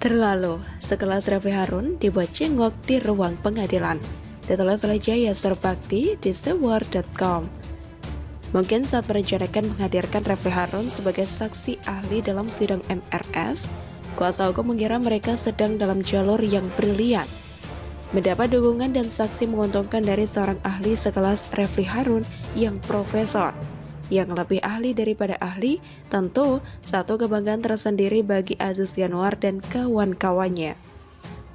Terlalu, sekelas Refli Harun dibuat cengok di ruang pengadilan. Ditulis oleh Jaya Surbakti di theword.com. Mungkin saat merencanakan menghadirkan Refli Harun sebagai saksi ahli dalam sidang MRS, kuasa hukum mengira mereka sedang dalam jalur yang brilian. Mendapat dukungan dan saksi menguntungkan dari seorang ahli sekelas Refli Harun yang profesor. Yang lebih ahli daripada ahli, tentu satu kebanggaan tersendiri bagi Aziz Yanuar dan kawan-kawannya.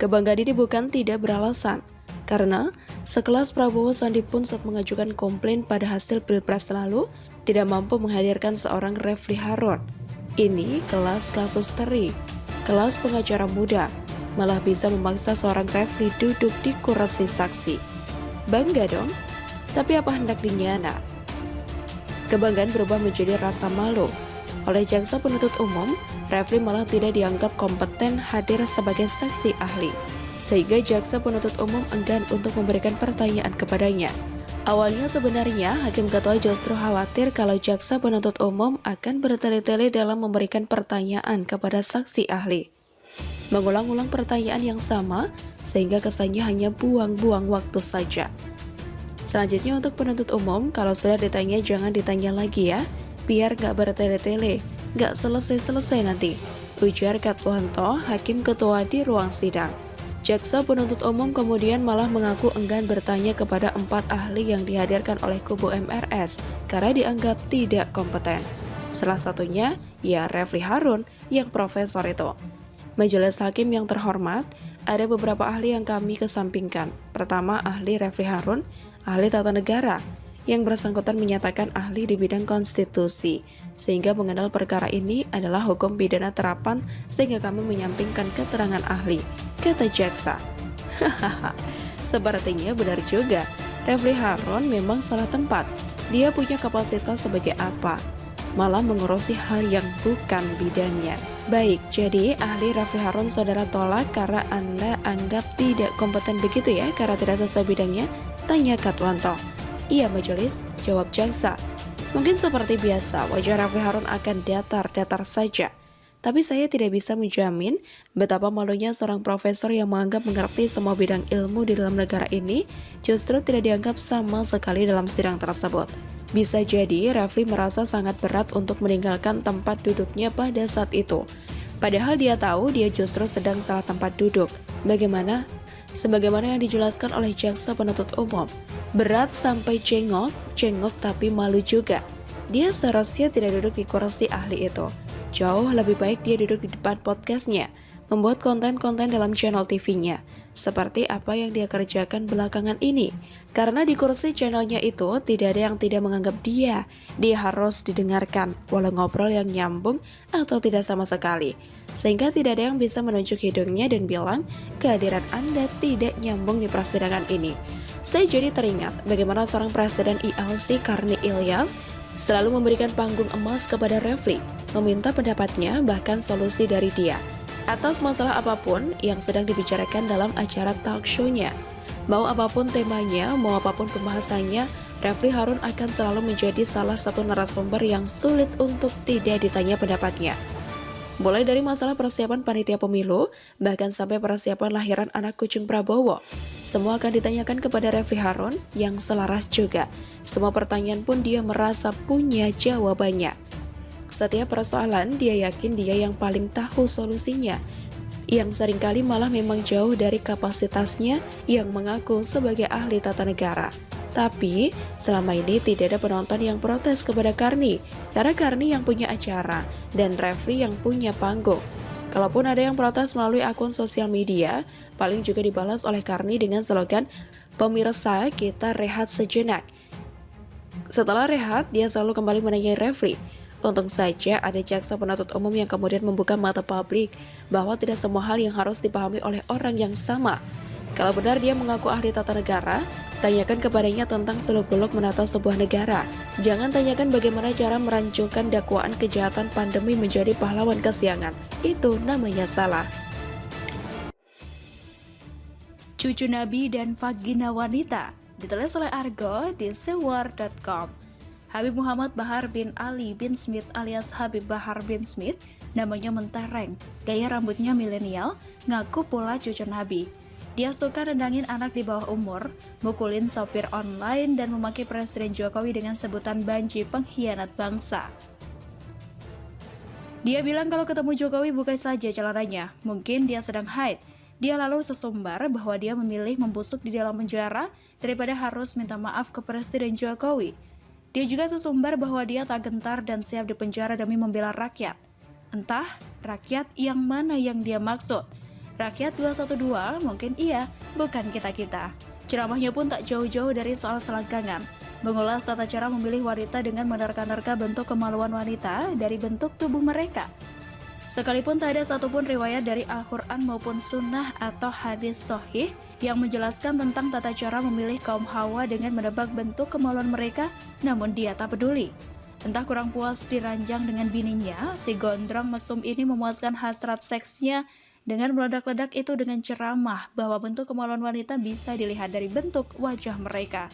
Kebanggaan ini bukan tidak beralasan, karena sekelas Prabowo Sandi pun saat mengajukan komplain pada hasil Pilpres lalu, tidak mampu menghadirkan seorang Refli Harun. Ini kelas kasus teri, kelas pengacara muda, malah bisa memaksa seorang Refli duduk di kursi saksi. Bangga dong, tapi apa hendak dinyana? Kebanggaan berubah menjadi rasa malu. Oleh jaksa penuntut umum, Refli malah tidak dianggap kompeten hadir sebagai saksi ahli, sehingga jaksa penuntut umum enggan untuk memberikan pertanyaan kepadanya. Awalnya sebenarnya Hakim Ketua justru khawatir kalau jaksa penuntut umum akan bertele-tele dalam memberikan pertanyaan kepada saksi ahli. Mengulang-ulang pertanyaan yang sama, sehingga kesannya hanya buang-buang waktu saja. Selanjutnya untuk penuntut umum, kalau sudah ditanya jangan ditanya lagi ya, biar gak bertele-tele, gak selesai-selesai nanti, ujar Katwanto, Hakim Ketua di ruang sidang. Jaksa penuntut umum kemudian malah mengaku enggan bertanya kepada 4 ahli yang dihadirkan oleh kubu MRS karena dianggap tidak kompeten. Salah satunya, ya Refli Harun yang profesor itu. Majelis Hakim yang terhormat, ada beberapa ahli yang kami kesampingkan. Pertama, ahli Refli Harun, ahli tata negara, yang bersangkutan menyatakan ahli di bidang konstitusi, sehingga mengenal perkara ini adalah hukum pidana terapan, sehingga kami menyampingkan keterangan ahli, kata jaksa. Hahaha, sepertinya benar juga, Refli Harun memang salah tempat. Dia punya kapasitas sebagai apa? Malah mengurusi hal yang bukan bidangnya. Baik, jadi ahli Refli Harun saudara tolak karena Anda anggap tidak kompeten begitu ya, karena tidak sesuai bidangnya? Tanya Katwanto. Iya majelis, jawab jaksa. Mungkin seperti biasa, wajah Refli Harun akan datar-datar saja. Tapi saya tidak bisa menjamin betapa malunya seorang profesor yang menganggap mengerti semua bidang ilmu di dalam negara ini justru tidak dianggap sama sekali dalam sidang tersebut. Bisa jadi Refli merasa sangat berat untuk meninggalkan tempat duduknya pada saat itu. Padahal dia tahu dia justru sedang salah tempat duduk. Bagaimana? Sebagaimana yang dijelaskan oleh jaksa penuntut umum, berat sampai cengok tapi malu juga. Dia seharusnya tidak duduk di kursi ahli itu. Jauh lebih baik dia duduk di depan podcastnya, membuat konten-konten dalam channel TV-nya, seperti apa yang dia kerjakan belakangan ini. Karena di kursi channelnya itu tidak ada yang tidak menganggap dia harus didengarkan, walau ngobrol yang nyambung atau tidak sama sekali. Sehingga tidak ada yang bisa menunjuk hidungnya dan bilang, kehadiran Anda tidak nyambung di persidangan ini. Saya jadi teringat bagaimana seorang presiden ILC Karni Ilyas selalu memberikan panggung emas kepada Refli, meminta pendapatnya bahkan solusi dari dia atas masalah apapun yang sedang dibicarakan dalam acara talk show-nya. Mau apapun temanya, mau apapun pembahasannya, Refli Harun akan selalu menjadi salah satu narasumber yang sulit untuk tidak ditanya pendapatnya. Mulai dari masalah persiapan panitia pemilu, bahkan sampai persiapan lahiran anak kucing Prabowo. Semua akan ditanyakan kepada Refli Harun yang selaras juga. Semua pertanyaan pun dia merasa punya jawabannya. Setiap persoalan dia yakin dia yang paling tahu solusinya, yang seringkali malah memang jauh dari kapasitasnya yang mengaku sebagai ahli tata negara. Tapi selama ini tidak ada penonton yang protes kepada Karni, karena Karni yang punya acara dan Refli yang punya panggung. Kalaupun ada yang protes melalui akun sosial media, paling juga dibalas oleh Karni dengan slogan, "Pemirsa, kita rehat sejenak." Setelah rehat, dia selalu kembali menanyai Refli. Untung saja ada jaksa penuntut umum yang kemudian membuka mata publik bahwa tidak semua hal yang harus dipahami oleh orang yang sama. Kalau benar dia mengaku ahli tata negara, tanyakan kepadanya tentang seluk-beluk menata sebuah negara. Jangan tanyakan bagaimana cara merancukan dakwaan kejahatan pandemi menjadi pahlawan kesiangan. Itu namanya salah. Cucu Nabi dan Vagina Wanita, ditulis oleh Argo di theword.com. Habib Muhammad Bahar bin Ali bin Smith alias Habib Bahar bin Smith, namanya mentereng, gaya rambutnya milenial, ngaku pula cucu Nabi. Dia suka nendangin anak di bawah umur, mukulin sopir online, dan memaki Presiden Jokowi dengan sebutan banci pengkhianat bangsa. Dia bilang kalau ketemu Jokowi buka saja celananya, mungkin dia sedang haid. Dia lalu sesumbar bahwa dia memilih membusuk di dalam penjara daripada harus minta maaf ke Presiden Jokowi. Dia juga sesumbar bahwa dia tak gentar dan siap dipenjara demi membela rakyat. Entah rakyat yang mana yang dia maksud. Rakyat 212 mungkin iya, bukan kita-kita. Ceramahnya pun tak jauh-jauh dari soal selangkangan, mengulas tata cara memilih wanita dengan menerka-nerka bentuk kemaluan wanita dari bentuk tubuh mereka. Sekalipun tak ada satupun riwayat dari Al-Quran maupun Sunnah atau hadis sahih yang menjelaskan tentang tata cara memilih kaum Hawa dengan menebak bentuk kemaluan mereka, namun dia tak peduli. Entah kurang puas diranjang dengan bininya, si gondrong mesum ini memuaskan hasrat seksnya dengan meledak-ledak itu dengan ceramah bahwa bentuk kemaluan wanita bisa dilihat dari bentuk wajah mereka.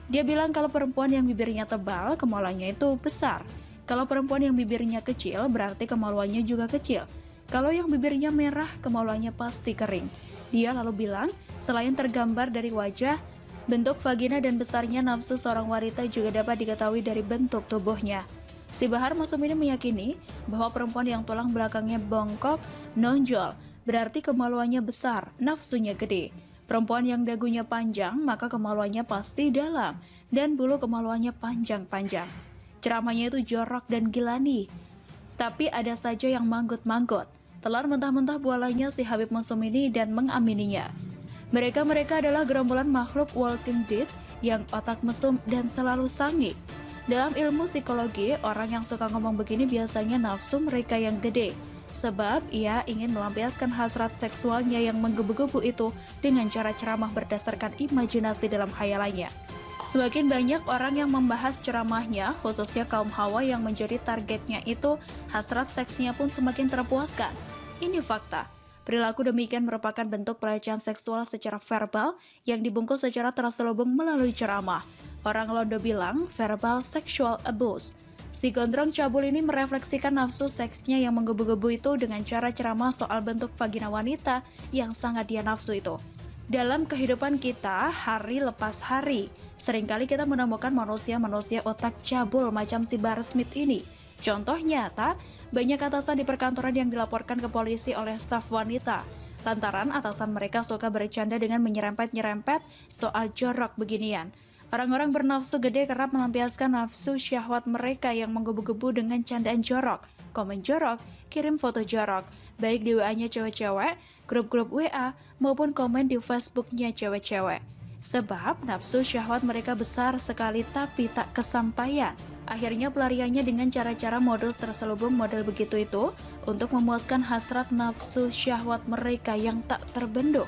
Dia bilang kalau perempuan yang bibirnya tebal, kemaluannya itu besar. Kalau perempuan yang bibirnya kecil, berarti kemaluannya juga kecil. Kalau yang bibirnya merah, kemaluannya pasti kering. Dia lalu bilang, selain tergambar dari wajah, bentuk vagina dan besarnya nafsu seorang wanita juga dapat diketahui dari bentuk tubuhnya. Si Bahar Masum ini meyakini bahwa perempuan yang tulang belakangnya bongkok, nonjol, berarti kemaluannya besar, nafsunya gede. Perempuan yang dagunya panjang, maka kemaluannya pasti dalam, dan bulu kemaluannya panjang-panjang. Ceramahnya itu jorok dan gilani, tapi ada saja yang manggut-manggut, telan mentah-mentah bualanya si Habib Masum ini dan mengamininya. Mereka adalah gerombolan makhluk walking dead yang otak mesum dan selalu sangit. Dalam ilmu psikologi, orang yang suka ngomong begini biasanya nafsu mereka yang gede, sebab ia ingin melampiaskan hasrat seksualnya yang menggebu-gebu itu dengan cara ceramah berdasarkan imajinasi dalam khayalannya. Semakin banyak orang yang membahas ceramahnya, khususnya kaum Hawa yang menjadi targetnya itu, hasrat seksnya pun semakin terpuaskan. Ini fakta. Perilaku demikian merupakan bentuk pelecehan seksual secara verbal yang dibungkus secara terselubung melalui ceramah. Orang Londo bilang verbal sexual abuse. Si gondrong cabul ini merefleksikan nafsu seksnya yang menggebu-gebu itu dengan cara ceramah soal bentuk vagina wanita yang sangat dia nafsu itu. Dalam kehidupan kita, hari lepas hari, seringkali kita menemukan manusia-manusia otak cabul macam si Bahar Smith ini. Contoh nyata, banyak atasan di perkantoran yang dilaporkan ke polisi oleh staf wanita, lantaran atasan mereka suka bercanda dengan menyerempet-nyerempet soal jorok beginian. Orang-orang bernafsu gede kerap melampiaskan nafsu syahwat mereka yang menggebu-gebu dengan candaan jorok, komen jorok, kirim foto jorok, baik di WA-nya cewek-cewek, grup-grup WA, maupun komen di Facebook-nya cewek-cewek. Sebab nafsu syahwat mereka besar sekali tapi tak kesampaian. Akhirnya pelariannya dengan cara-cara modus terselubung model begitu itu untuk memuaskan hasrat nafsu syahwat mereka yang tak terbendung.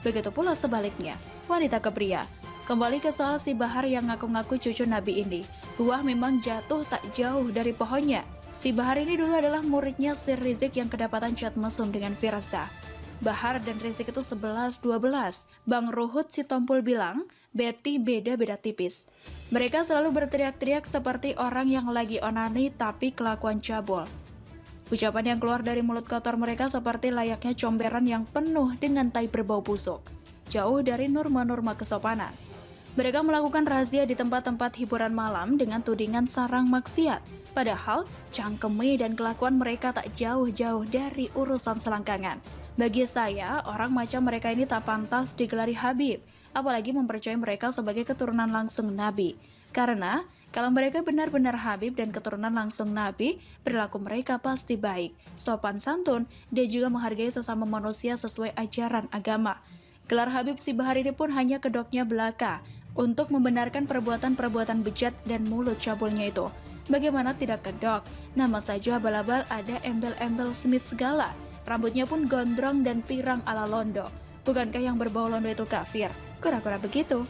Begitu pula sebaliknya, wanita ke pria. Kembali ke soal si Bahar yang ngaku-ngaku cucu Nabi ini. Buah memang jatuh tak jauh dari pohonnya. Si Bahar ini dulu adalah muridnya si Rizik yang kedapatan chat mesum dengan Firza. Bahar dan Rizik itu 11-12. Bang Ruhut si Tompul bilang, Betty beda-beda tipis. Mereka selalu berteriak-teriak seperti orang yang lagi onani tapi kelakuan cabul. Ucapan yang keluar dari mulut kotor mereka seperti layaknya comberan yang penuh dengan tai berbau busuk. Jauh dari norma-norma kesopanan. Mereka melakukan razia di tempat-tempat hiburan malam dengan tudingan sarang maksiat. Padahal, cangkeme dan kelakuan mereka tak jauh-jauh dari urusan selangkangan. Bagi saya, orang macam mereka ini tak pantas digelari Habib, apalagi mempercayai mereka sebagai keturunan langsung Nabi. Karena, kalau mereka benar-benar Habib dan keturunan langsung Nabi, perilaku mereka pasti baik, sopan santun, dan juga menghargai sesama manusia sesuai ajaran agama. Gelar Habib si Bahar ini pun hanya kedoknya belaka, untuk membenarkan perbuatan-perbuatan bejat dan mulut cabulnya itu. Bagaimana tidak kedok? Nama saja abal-abal ada embel-embel Smith segala. Rambutnya pun gondrong dan pirang ala Londo. Bukankah yang berbau Londo itu kafir? Kura-kura begitu.